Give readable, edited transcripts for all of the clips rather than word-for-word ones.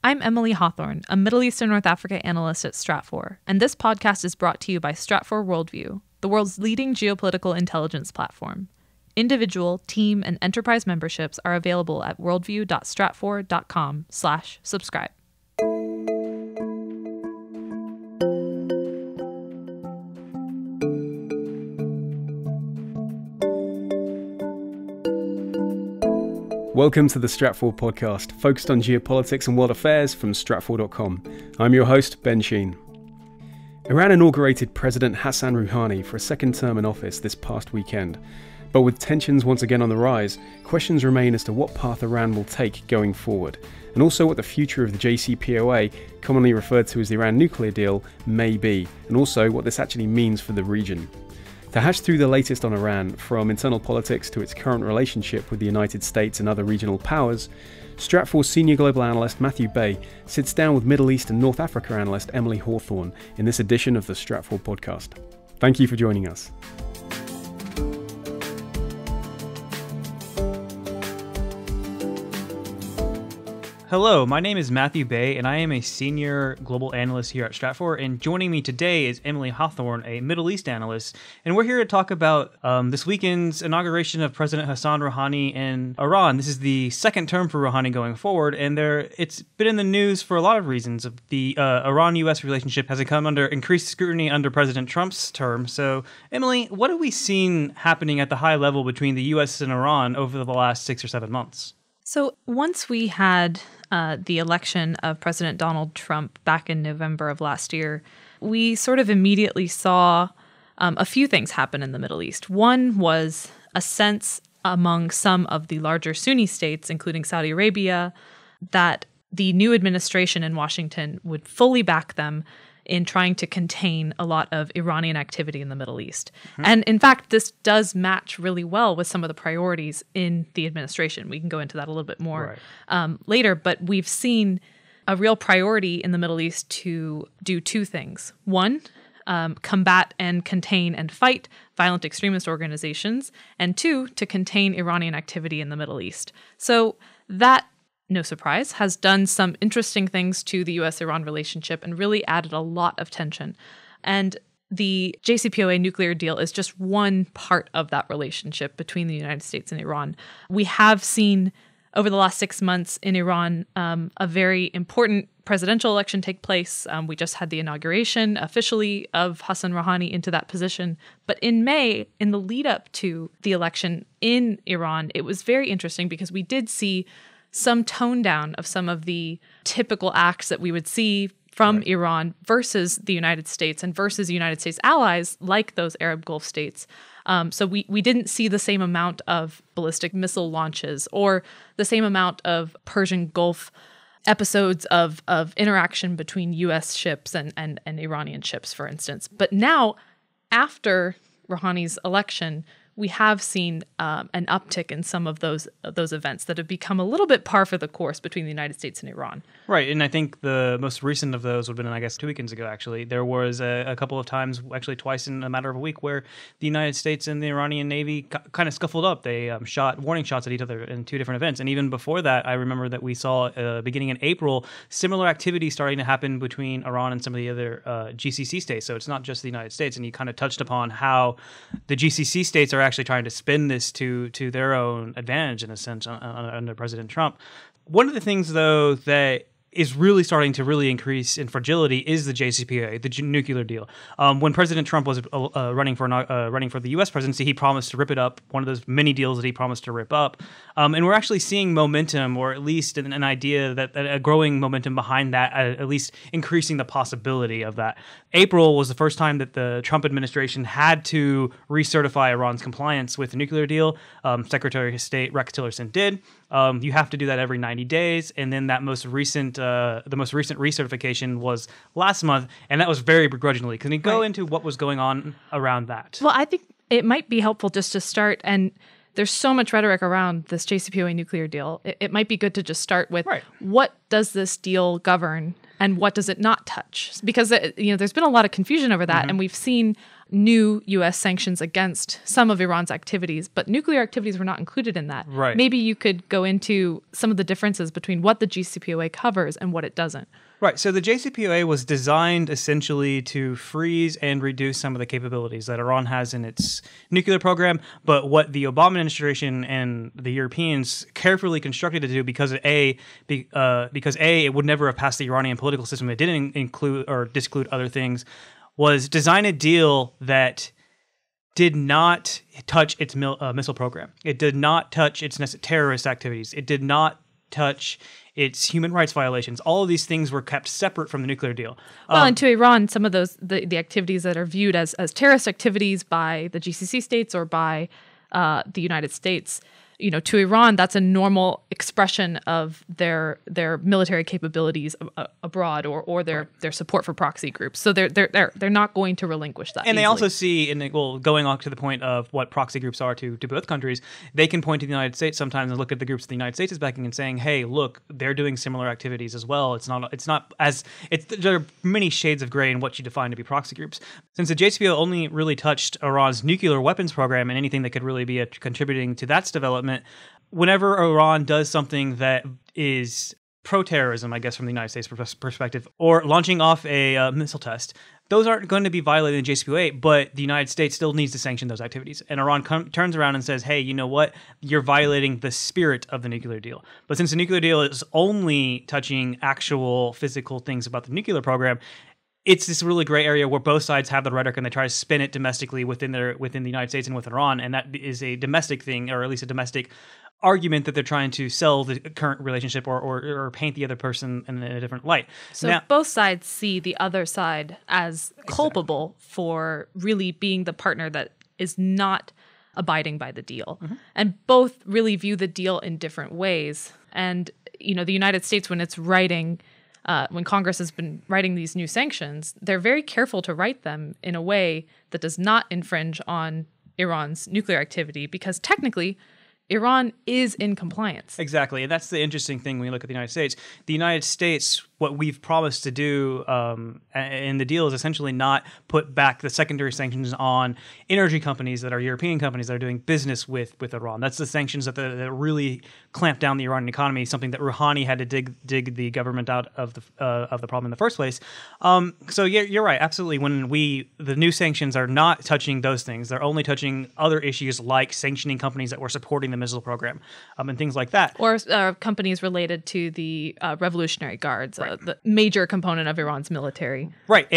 I'm Emily Hawthorne, a Middle East and North Africa analyst at Stratfor, and this podcast is brought to you by Stratfor Worldview, the world's leading geopolitical intelligence platform. Individual, team, and enterprise memberships are available at worldview.stratfor.com/subscribe. Welcome to the Stratfor Podcast, focused on geopolitics and world affairs from Stratfor.com. I'm your host, Ben Sheen. Iran inaugurated President Hassan Rouhani for a second term in office this past weekend. But with tensions once again on the rise, questions remain as to what path Iran will take going forward, and also what the future of the JCPOA, commonly referred to as the Iran nuclear deal, may be, and also what this actually means for the region. To hash through the latest on Iran, from internal politics to its current relationship with the United States and other regional powers, Stratfor senior global analyst Matthew Bay sits down with Middle East and North Africa analyst Emily Hawthorne in this edition of the Stratfor Podcast. Thank you for joining us. Hello, my name is Matthew Bay, and I am a senior global analyst here at Stratfor, and joining me today is Emily Hawthorne, a Middle East analyst, and we're here to talk about this weekend's inauguration of President Hassan Rouhani in Iran. This is the second term for Rouhani going forward, and it's been in the news for a lot of reasons. The Iran-U.S. relationship has come under increased scrutiny under President Trump's term. So, Emily, what have we seen happening at the high level between the U.S. and Iran over the last 6 or 7 months? So once we had the election of President Donald Trump back in November of last year, we sort of immediately saw a few things happen in the Middle East. One was a sense among some of the larger Sunni states, including Saudi Arabia, that the new administration in Washington would fully back them in trying to contain a lot of Iranian activity in the Middle East. Mm-hmm. And in fact, this does match really well with some of the priorities in the administration. We can go into that a little bit more later, but we've seen a real priority in the Middle East to do two things. One, combat and contain and fight violent extremist organizations, and two, to contain Iranian activity in the Middle East. So that, no surprise, has done some interesting things to the U.S.-Iran relationship and really added a lot of tension. And the JCPOA nuclear deal is just one part of that relationship between the United States and Iran. We have seen over the last 6 months in Iran a very important presidential election take place. We just had the inauguration officially of Hassan Rouhani into that position. But in May, in the lead up to the election in Iran, it was very interesting because we did see some tone down of some of the typical acts that we would see from Iran versus the United States and versus United States allies like those Arab Gulf states. So we didn't see the same amount of ballistic missile launches or the same amount of Persian Gulf episodes of interaction between U.S. ships and Iranian ships, for instance. But now, after Rouhani's election, we have seen an uptick in some of those events that have become a little bit par for the course between the United States and Iran. Right, and I think the most recent of those would have been, I guess, 2 weekends ago, actually. There was a couple of times, actually twice in a matter of a week, where the United States and the Iranian Navy kind of scuffled up. They shot warning shots at each other in 2 different events. And even before that, I remember that we saw, beginning in April, similar activity starting to happen between Iran and some of the other GCC states. So it's not just the United States. And you kind of touched upon how the GCC states are actually trying to spin this to their own advantage, in a sense, under President Trump. One of the things, though, that is really starting to really increase in fragility is the JCPOA, the nuclear deal. When President Trump was running for the U.S. presidency, he promised to rip it up, one of those many deals that he promised to rip up. And we're actually seeing momentum, or at least an idea that a growing momentum behind that, at least increasing the possibility of that. April was the first time that the Trump administration had to recertify Iran's compliance with the nuclear deal. Secretary of State Rex Tillerson did. You have to do that every 90 days, and then the most recent recertification was last month, and that was very begrudgingly. Can you go into what was going on around that? Well, I think it might be helpful just to start, and there's so much rhetoric around this JCPOA nuclear deal. It might be good to just start with what does this deal govern and what does it not touch? Because there's been a lot of confusion over that, and we've seen new U.S. sanctions against some of Iran's activities, but nuclear activities were not included in that. Right. Maybe you could go into some of the differences between what the JCPOA covers and what it doesn't. Right. So the JCPOA was designed essentially to freeze and reduce some of the capabilities that Iran has in its nuclear program. But what the Obama administration and the Europeans carefully constructed to do, because it would never have passed the Iranian political system. It didn't include or disclude other things. Was design a deal that did not touch its missile program. It did not touch its terrorist activities. It did not touch its human rights violations. All of these things were kept separate from the nuclear deal. Well, and to Iran, some of those the activities that are viewed as terrorist activities by the GCC states or by the United States, to Iran, that's a normal expression of their military capabilities abroad or their support for proxy groups. So they're not going to relinquish that. And easily. they also see, going on to the point of what proxy groups are to both countries, they can point to the United States sometimes and look at the groups the United States is backing and saying, hey, look, they're doing similar activities as well. There are many shades of gray in what you define to be proxy groups. Since the JCPOA only really touched Iran's nuclear weapons program and anything that could really be contributing to that's development, whenever Iran does something that is pro-terrorism, I guess, from the United States perspective, or launching off a missile test, those aren't going to be violated in JCPOA, but the United States still needs to sanction those activities. And Iran turns around and says, hey, you know what? You're violating the spirit of the nuclear deal. But since the nuclear deal is only touching actual physical things about the nuclear program, it's this really gray area where both sides have the rhetoric and they try to spin it domestically within the United States and with Iran, and that is a domestic thing, or at least a domestic argument that they're trying to sell the current relationship or paint the other person in a different light. So now, both sides see the other side as culpable for really being the partner that is not abiding by the deal. Mm-hmm. And both really view the deal in different ways. And, the United States, when it's writing when Congress has been writing these new sanctions, they're very careful to write them in a way that does not infringe on Iran's nuclear activity, because technically Iran is in compliance. Exactly. And that's the interesting thing when you look at the United States. The United States, what we've promised to do in the deal is essentially not put back the secondary sanctions on energy companies that are European companies that are doing business with Iran. That's the sanctions that really clamp down the Iranian economy, something that Rouhani had to dig the government out of the problem in the first place. So yeah, you're right. Absolutely. When the new sanctions are not touching those things, they're only touching other issues like sanctioning companies that were supporting the missile program and things like that. Or companies related to the Revolutionary Guards, right. The major component of Iran's military. Right.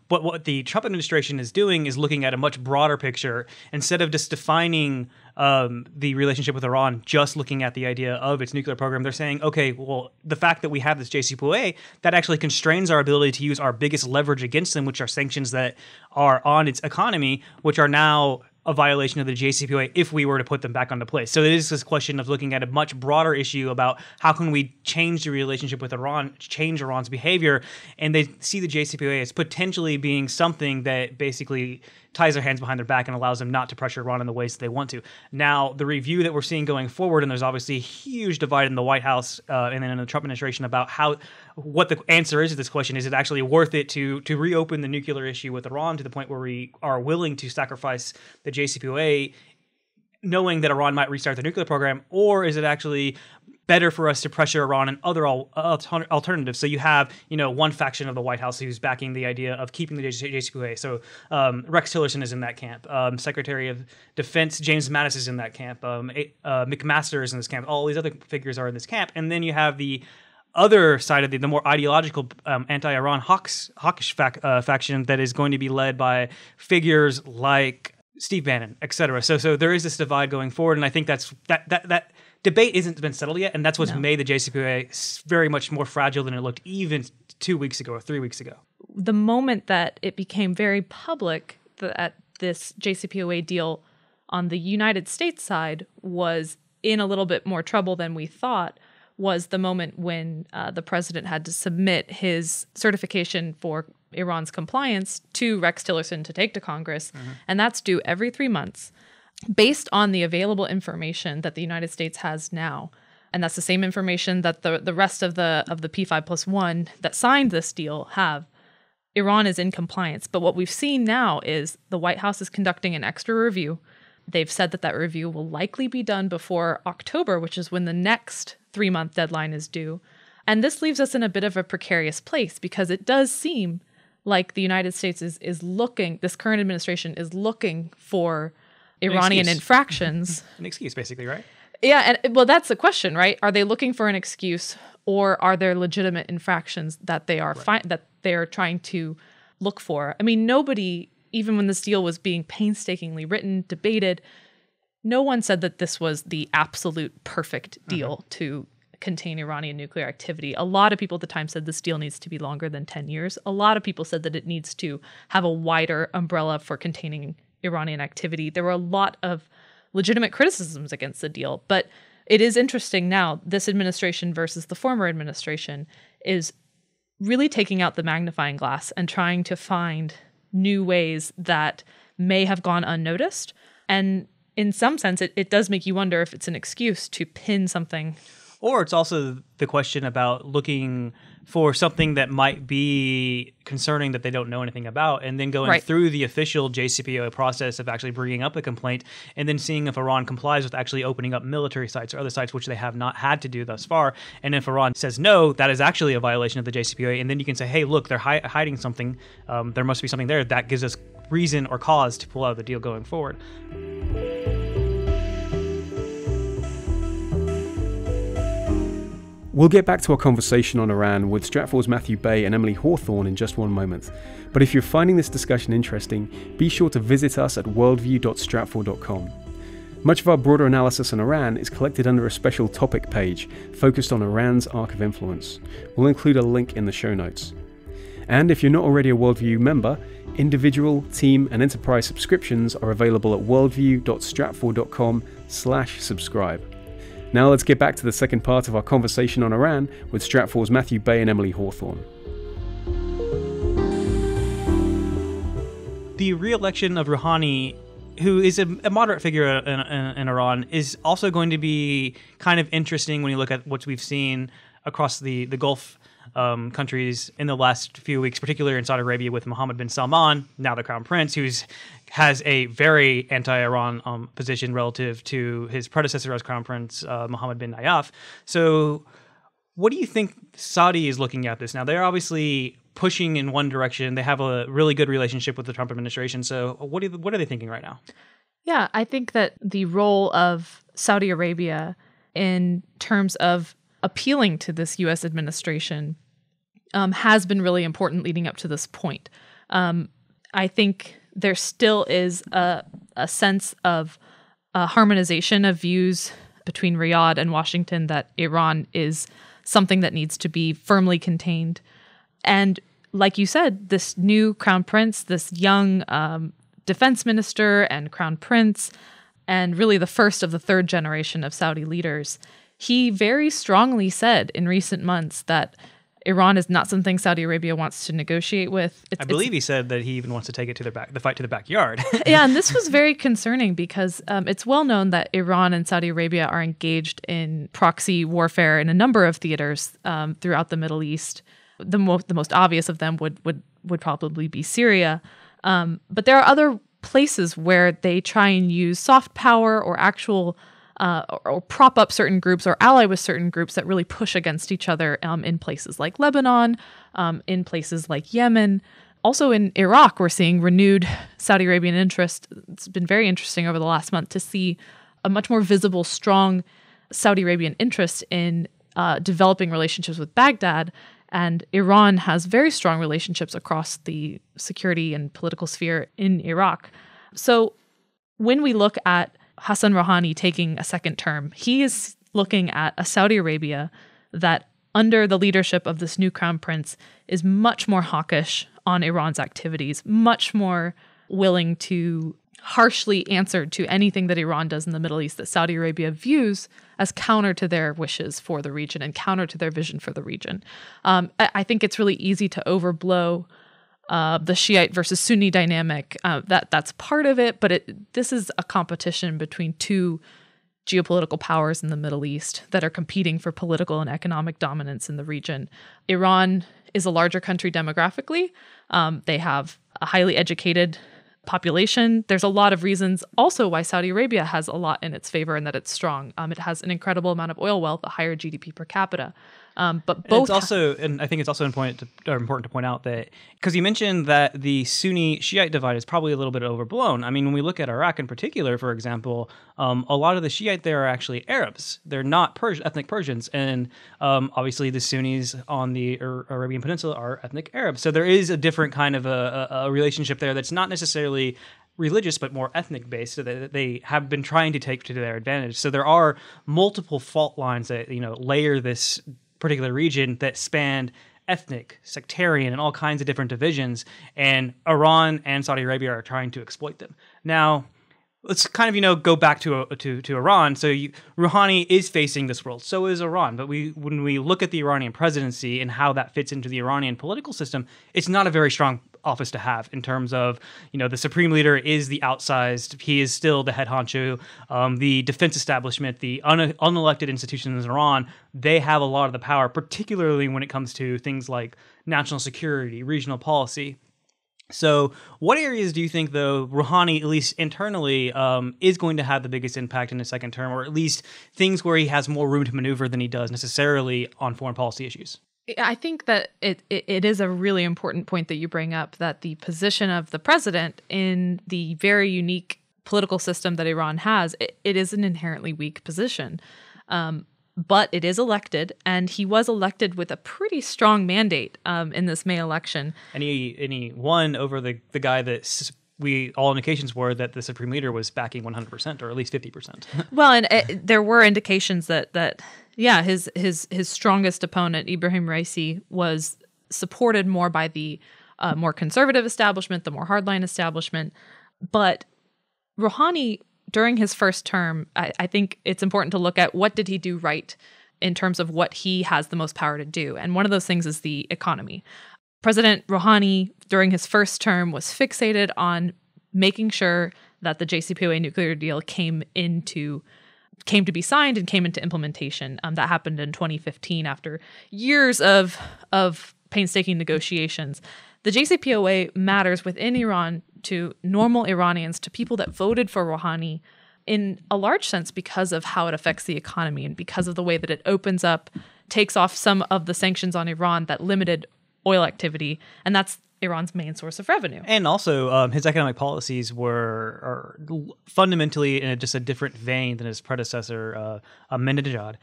But what the Trump administration is doing is looking at a much broader picture. Instead of just defining the relationship with Iran, just looking at the idea of its nuclear program, they're saying, okay, well, the fact that we have this JCPOA, that actually constrains our ability to use our biggest leverage against them, which are sanctions that are on its economy, which are now a violation of the JCPOA if we were to put them back into place. So it is this question of looking at a much broader issue about how can we change the relationship with Iran, change Iran's behavior, and they see the JCPOA as potentially being something that basically ties their hands behind their back and allows them not to pressure Iran in the ways that they want to. Now, the review that we're seeing going forward, and there's obviously a huge divide in the White House and then in the Trump administration about what the answer is to this question. Is it actually worth it to reopen the nuclear issue with Iran to the point where we are willing to sacrifice the JCPOA knowing that Iran might restart the nuclear program, or is it actually better for us to pressure Iran and other alternatives? So you have, one faction of the White House who's backing the idea of keeping the JCPOA. So Rex Tillerson is in that camp. Secretary of Defense James Mattis is in that camp. McMaster is in this camp. All these other figures are in this camp. And then you have the other side of the more ideological anti-Iran hawkish faction that is going to be led by figures like Steve Bannon, et cetera. So there is this divide going forward, and I think that debate isn't been settled yet, and that's what's made the JCPOA very much more fragile than it looked even 2 weeks ago or 3 weeks ago. The moment that it became very public that this JCPOA deal on the United States side was in a little bit more trouble than we thought was the moment when the president had to submit his certification for Iran's compliance to Rex Tillerson to take to Congress, and that's due every 3 months. Based on the available information that the United States has now, and that's the same information that the rest of the P5+1 that signed this deal have, Iran is in compliance. But what we've seen now is the White House is conducting an extra review. They've said that review will likely be done before October, which is when the next 3-month deadline is due. And this leaves us in a bit of a precarious place because it does seem like the United States is looking, this current administration is looking for Iranian infractions. An excuse, basically, right? Yeah, and well, that's the question, right? Are they looking for an excuse, or are there legitimate infractions that they are that they are trying to look for? I mean, nobody, even when this deal was being painstakingly written, debated, no one said that this was the absolute perfect deal to contain Iranian nuclear activity. A lot of people at the time said this deal needs to be longer than 10 years. A lot of people said that it needs to have a wider umbrella for containing Iranian activity. There were a lot of legitimate criticisms against the deal, but it is interesting now, this administration versus the former administration is really taking out the magnifying glass and trying to find new ways that may have gone unnoticed. And in some sense, it does make you wonder if it's an excuse to pin something. Or it's also the question about looking for something that might be concerning that they don't know anything about, and then going through the official JCPOA process of actually bringing up a complaint, and then seeing if Iran complies with actually opening up military sites or other sites, which they have not had to do thus far. And if Iran says no, that is actually a violation of the JCPOA, and then you can say, hey, look, they're hiding something. There must be something there that gives us reason or cause to pull out of the deal going forward. We'll get back to our conversation on Iran with Stratfor's Matthew Bay and Emily Hawthorne in just one moment. But if you're finding this discussion interesting, be sure to visit us at worldview.stratfor.com. Much of our broader analysis on Iran is collected under a special topic page focused on Iran's arc of influence. We'll include a link in the show notes. And if you're not already a Worldview member, individual, team, and enterprise subscriptions are available at worldview.stratfor.com/subscribe. Now let's get back to the second part of our conversation on Iran with Stratfor's Matthew Bay and Emily Hawthorne. The re-election of Rouhani, who is a moderate figure in Iran, is also going to be kind of interesting when you look at what we've seen across the Gulf countries in the last few weeks, particularly in Saudi Arabia with Mohammed bin Salman, now the crown prince, has a very anti-Iran position relative to his predecessor as crown prince, Mohammed bin Nayef. So what do you think Saudi is looking at this now? They're obviously pushing in one direction. They have a really good relationship with the Trump administration. So what are they thinking right now? Yeah, I think that the role of Saudi Arabia in terms of appealing to this U.S. administration has been really important leading up to this point. I think there still is a sense of harmonization of views between Riyadh and Washington that Iran is something that needs to be firmly contained. And like you said, this new crown prince, this young defense minister and crown prince, and really the first of the third generation of Saudi leaders, he very strongly said in recent months that Iran is not something Saudi Arabia wants to negotiate with. I believe he said that he even wants to take it to the fight to the backyard. Yeah, and this was very concerning because it's well known that Iran and Saudi Arabia are engaged in proxy warfare in a number of theaters throughout the Middle East. The most obvious of them would probably be Syria, but there are other places where they try and use soft power or actual or prop up certain groups or ally with certain groups that really push against each other in places like Lebanon, in places like Yemen. Also in Iraq, we're seeing renewed Saudi Arabian interest. It's been very interesting over the last month to see a much more visible, strong Saudi Arabian interest in developing relationships with Baghdad. And Iran has very strong relationships across the security and political sphere in Iraq. So when we look at Hassan Rouhani taking a second term, he is looking at a Saudi Arabia that, under the leadership of this new crown prince, is much more hawkish on Iran's activities, much more willing to harshly answer to anything that Iran does in the Middle East that Saudi Arabia views as counter to their wishes for the region and counter to their vision for the region. I think it's really easy to overblow the Shiite versus Sunni dynamic. That's part of it, but this is a competition between two geopolitical powers in the Middle East that are competing for political and economic dominance in the region. Iran is a larger country demographically. They have a highly educated population. There's a lot of reasons also why Saudi Arabia has a lot in its favor and that it's strong. It has an incredible amount of oil wealth, a higher GDP per capita. But both and I think it's also important to point out that, because you mentioned that the Sunni Shiite divide is probably a little bit overblown. I mean, when we look at Iraq in particular, for example, a lot of the Shiite there are actually Arabs. They're not ethnic Persians, and obviously the Sunnis on the Arabian Peninsula are ethnic Arabs. So there is a different kind of a relationship there that's not necessarily religious, but more ethnic based, so that they have been trying to take to their advantage. So there are multiple fault lines that layer this particular region that span ethnic, sectarian, and all kinds of different divisions, and Iran and Saudi Arabia are trying to exploit them. Now, let's kind of go back to Iran. So Rouhani is facing this world. So is Iran. But when we look at the Iranian presidency and how that fits into the Iranian political system, it's not a very strong office to have in terms of, the supreme leader is the outsized, he is still the head honcho, the defense establishment, the unelected institutions in Iran, they have a lot of the power, particularly when it comes to things like national security, regional policy. So what areas do you think, though, Rouhani, at least internally, is going to have the biggest impact in his second term, or at least things where he has more room to maneuver than he does necessarily on foreign policy issues? I think that it is a really important point that you bring up, that the position of the president in the very unique political system that Iran has, it is an inherently weak position. But it is elected, and he was elected with a pretty strong mandate in this May election. And he won over the guy that all indications were that the supreme leader was backing 100%, or at least 50%. Well, and there were indications that his strongest opponent, Ibrahim Raisi, was supported more by the more conservative establishment, the more hardline establishment. But Rouhani, during his first term, I think it's important to look at what did he do right in terms of what he has the most power to do. And one of those things is the economy. President Rouhani, during his first term, was fixated on making sure that the JCPOA nuclear deal came to be signed and came into implementation. That happened in 2015 after years of painstaking negotiations. The JCPOA matters within Iran to normal Iranians, to people that voted for Rouhani, in a large sense because of how it affects the economy and because of the way that it opens up, takes off some of the sanctions on Iran that limited oil activity, and that's Iran's main source of revenue. And also, his economic policies are fundamentally in just a different vein than his predecessor, Ahmadinejad.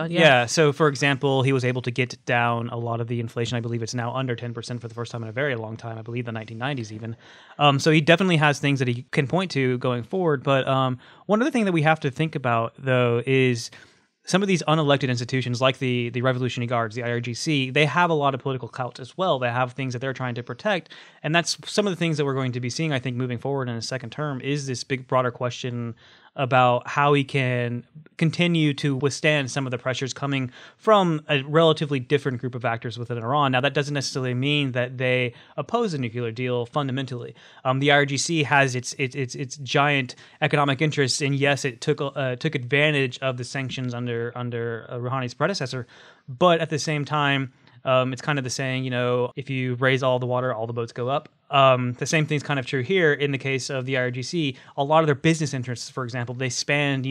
Yeah. So, for example, he was able to get down a lot of the inflation. I believe it's now under 10% for the first time in a very long time. I believe the 1990s even. So he definitely has things that he can point to going forward. But one other thing that we have to think about, though, is some of these unelected institutions like the Revolutionary Guards, the IRGC, they have a lot of political clout as well. They have things that they're trying to protect. And that's some of the things that we're going to be seeing, I think, moving forward in his second term, is this big, broader question about how he can continue to withstand some of the pressures coming from a relatively different group of actors within Iran. Now, that doesn't necessarily mean that they oppose a nuclear deal fundamentally. The IRGC has its giant economic interests, and yes, it took advantage of the sanctions under Rouhani's predecessor, but at the same time, it's kind of the saying, if you raise all the water, all the boats go up. The same thing's kind of true here in the case of the IRGC. A lot of their business interests, for example, they span,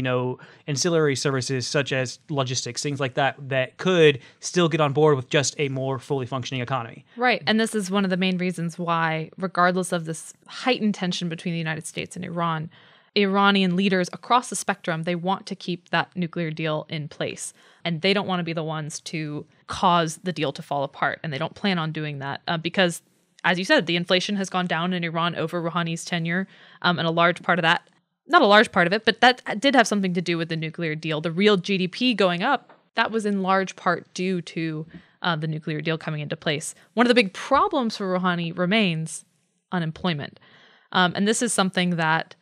ancillary services such as logistics, things like that could still get on board with just a more fully functioning economy. Right. And this is one of the main reasons why, regardless of this heightened tension between the United States and Iran, Iranian leaders across the spectrum, they want to keep that nuclear deal in place. And they don't want to be the ones to cause the deal to fall apart. And they don't plan on doing that because, as you said, the inflation has gone down in Iran over Rouhani's tenure. And a large part of that, not a large part of it, but that did have something to do with the nuclear deal. The real GDP going up, that was in large part due to the nuclear deal coming into place. One of the big problems for Rouhani remains unemployment. And this is something that,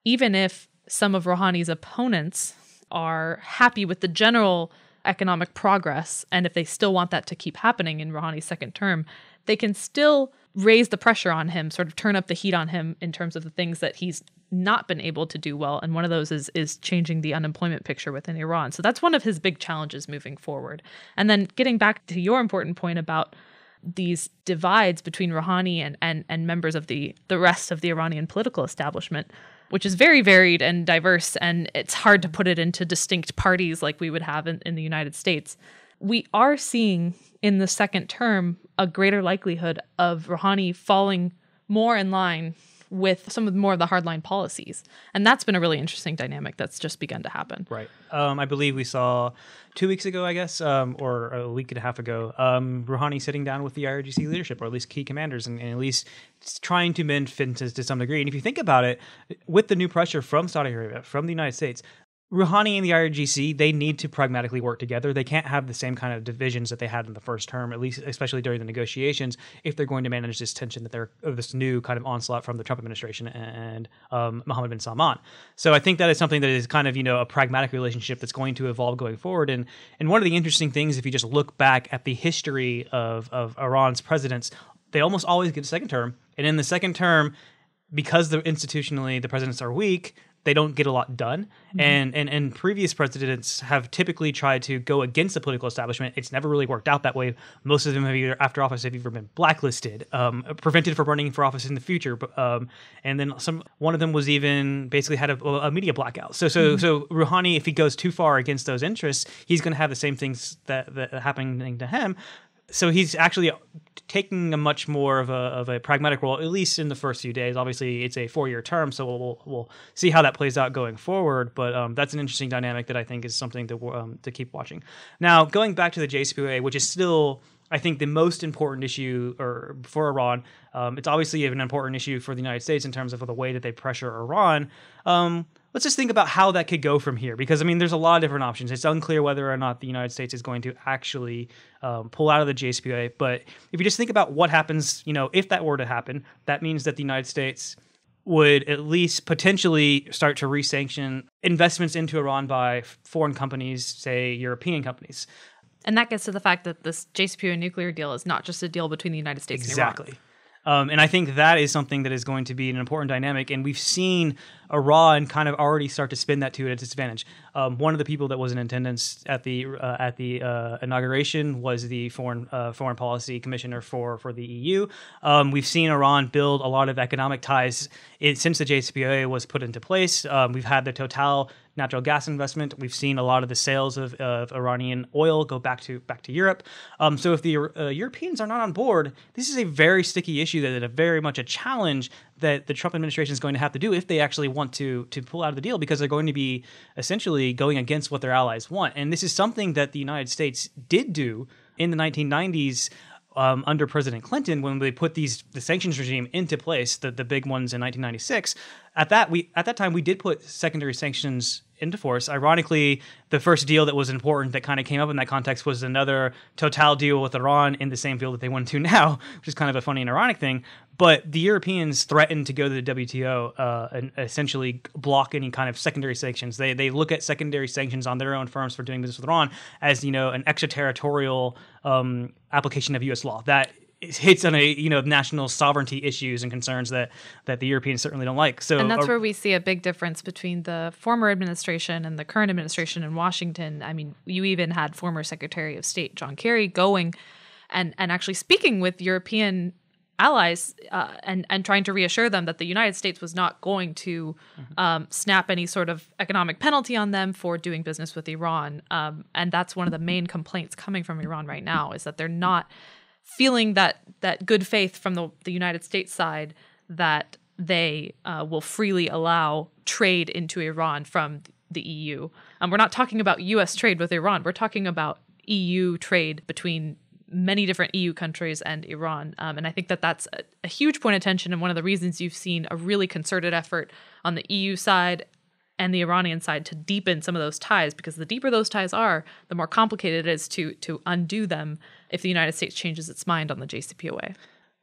even if some of Rouhani's opponents are happy with the general economic progress, and if they still want that to keep happening in Rouhani's second term, they can still raise the pressure on him, sort of turn up the heat on him in terms of the things that he's not been able to do well. And one of those is changing the unemployment picture within Iran. So that's one of his big challenges moving forward. And then getting back to your important point about these divides between Rouhani and members of the rest of the Iranian political establishment, which is very varied and diverse, and it's hard to put it into distinct parties like we would have in the United States. We are seeing in the second term a greater likelihood of Rouhani falling more in line with some of more of the hardline policies. And that's been a really interesting dynamic that's just begun to happen. Right. I believe we saw 2 weeks ago, I guess, or a week and a half ago, Rouhani sitting down with the IRGC leadership, or at least key commanders, and at least trying to mend fences to some degree. And if you think about it, with the new pressure from Saudi Arabia, from the United States, Rouhani and the IRGC, they need to pragmatically work together. They can't have the same kind of divisions that they had in the first term, at least especially during the negotiations, if they're going to manage this tension this new kind of onslaught from the Trump administration and Mohammed bin Salman. So I think that is something that is kind of, a pragmatic relationship that's going to evolve going forward. And one of the interesting things, if you just look back at the history of Iran's presidents, they almost always get a second term. And in the second term, because institutionally the presidents are weak, they don't get a lot done. Mm-hmm. And previous presidents have typically tried to go against the political establishment. It's never really worked out that way. Most of them have either after office have either been blacklisted, prevented from running for office in the future. And then one of them was even basically had a media blackout. So Rouhani, if he goes too far against those interests, he's going to have the same things that are happening to him. So he's actually taking a much more of a pragmatic role, at least in the first few days. Obviously, it's a 4-year term, so we'll see how that plays out going forward. But that's an interesting dynamic that I think is something to keep watching. Now, going back to the JCPOA, which is still, I think, the most important issue for Iran. It's obviously an important issue for the United States in terms of the way that they pressure Iran. Let's just think about how that could go from here, because, there's a lot of different options. It's unclear whether or not the United States is going to actually pull out of the JCPOA. But if you just think about what happens, if that were to happen, that means that the United States would at least potentially start to re-sanction investments into Iran by foreign companies, say European companies. And that gets to the fact that this JCPOA nuclear deal is not just a deal between the United States and Iran. Exactly. And I think that is something that is going to be an important dynamic. And we've seen Iran kind of already start to spin that to its advantage. One of the people that was in attendance at the inauguration was the foreign policy commissioner for the EU. We've seen Iran build a lot of economic ties since the JCPOA was put into place. We've had the Total natural gas investment. We've seen a lot of the sales of Iranian oil go back to Europe. So if the Europeans are not on board, this is a very sticky issue that is very much a challenge that the Trump administration is going to have to do if they actually want to pull out of the deal, because they're going to be essentially going against what their allies want. And this is something that the United States did do in the 1990s under President Clinton when they put the sanctions regime into place, the big ones in 1996. At that time, we did put secondary sanctions into force. Ironically, the first deal that was important that kind of came up in that context was another Total deal with Iran in the same field that they went to now, which is kind of a funny and ironic thing. But the Europeans threatened to go to the WTO and essentially block any kind of secondary sanctions. They look at secondary sanctions on their own firms for doing business with Iran as, an extraterritorial application of U.S. law that hits on national sovereignty issues and concerns that the Europeans certainly don't like. So, and that's where we see a big difference between the former administration and the current administration in Washington. You even had former Secretary of State John Kerry going and actually speaking with European allies and trying to reassure them that the United States was not going to snap any sort of economic penalty on them for doing business with Iran. And that's one of the main complaints coming from Iran right now, is that they're not feeling that good faith from the United States side that they will freely allow trade into Iran from the EU. We're not talking about U.S. trade with Iran. We're talking about EU trade between many different EU countries and Iran. And I think that's a huge point of tension, and one of the reasons you've seen a really concerted effort on the EU side and the Iranian side to deepen some of those ties, because the deeper those ties are, the more complicated it is to undo them if the United States changes its mind on the JCPOA.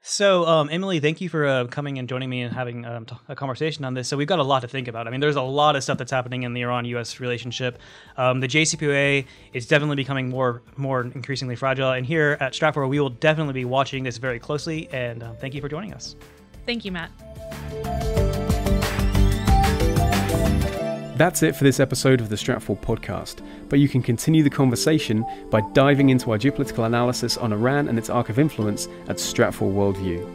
So, Emily, thank you for coming and joining me and having a conversation on this. So we've got a lot to think about. There's a lot of stuff that's happening in the Iran-U.S. relationship. The JCPOA is definitely becoming more increasingly fragile. And here at Stratfor, we will definitely be watching this very closely. And thank you for joining us. Thank you, Matt. That's it for this episode of the Stratfor Podcast, but you can continue the conversation by diving into our geopolitical analysis on Iran and its arc of influence at Stratfor Worldview.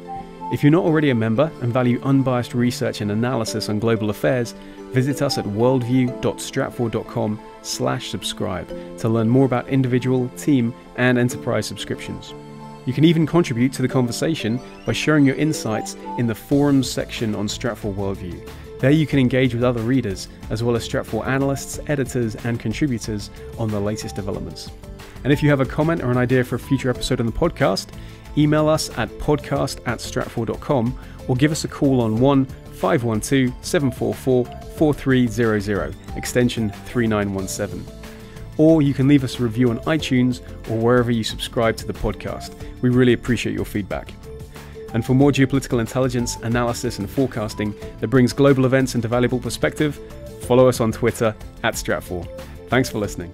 If you're not already a member and value unbiased research and analysis on global affairs, visit us at worldview.stratfor.com/subscribe to learn more about individual, team, and enterprise subscriptions. You can even contribute to the conversation by sharing your insights in the forums section on Stratfor Worldview. There you can engage with other readers, as well as Stratfor analysts, editors, and contributors on the latest developments. And if you have a comment or an idea for a future episode on the podcast, email us at podcast@stratfor.com or give us a call on 1-512-744-4300, extension 3917. Or you can leave us a review on iTunes or wherever you subscribe to the podcast. We really appreciate your feedback. And for more geopolitical intelligence, analysis, and forecasting that brings global events into valuable perspective, follow us on Twitter @Stratfor. Thanks for listening.